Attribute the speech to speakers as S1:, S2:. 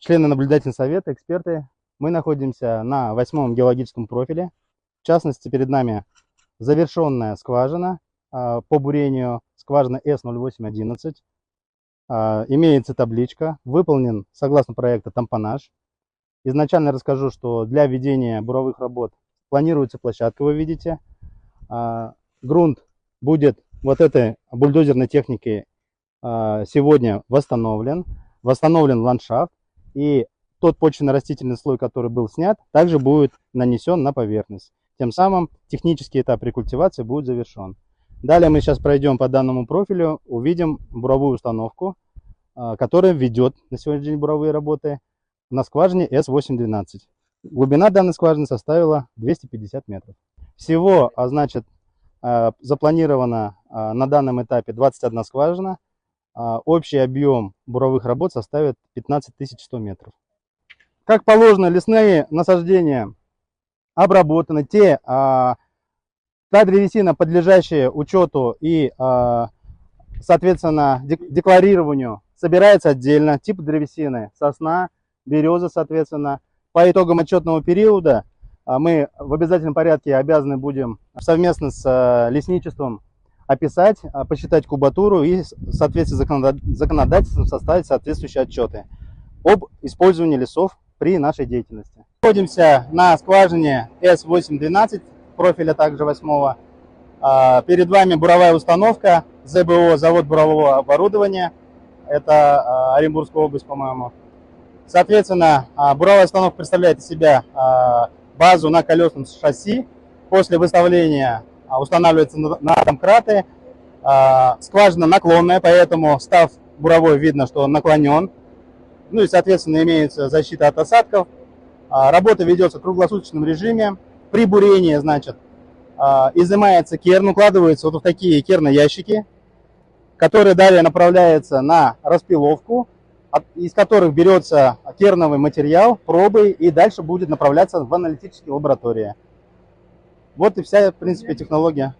S1: Члены наблюдательного совета, эксперты, мы находимся на 8-м геологическом профиле. В частности, перед нами завершенная скважина по бурению, скважина С0811. Имеется табличка, выполнен согласно проекта тампонаж. Изначально расскажу, что для ведения буровых работ планируется площадка, вы видите. Грунт будет вот этой бульдозерной техникой сегодня восстановлен ландшафт, и тот почвенно-растительный слой, который был снят, также будет нанесен на поверхность. Тем самым технический этап рекультивации будет завершен. Далее мы сейчас пройдем по данному профилю, увидим буровую установку, которая ведет на сегодняшний день буровые работы на скважине С812. Глубина данной скважины составила 250 метров. Всего, значит, запланировано на данном этапе 21 скважина. Общий объем буровых работ составит 15 100 метров. Как положено, лесные насаждения обработаны. Та древесина, подлежащая учету и, соответственно, декларированию, собирается отдельно. Тип древесины: сосна, береза, соответственно. По итогам отчетного периода мы в обязательном порядке обязаны будем совместно с лесничеством описать, посчитать кубатуру и в соответствии с законодательством составить соответствующие отчеты об использовании лесов при нашей деятельности. Находимся на скважине С812, профиля также 8-го. Перед вами буровая установка ЗБО, завод бурового оборудования. Это Оренбургская область, по-моему. Соответственно, буровая установка представляет из себя базу на колесном шасси. После выставления устанавливается на домкраты. Скважина наклонная, поэтому став буровой видно, что он наклонен. Ну и, соответственно, имеется защита от осадков. Работа ведется в круглосуточном режиме. При бурении, значит, изымается керн, укладывается вот в такие керноящики, которые далее направляются на распиловку, из которых берется керновый материал, пробы, и дальше будет направляться в аналитические лаборатории. Вот и вся, в принципе, технология.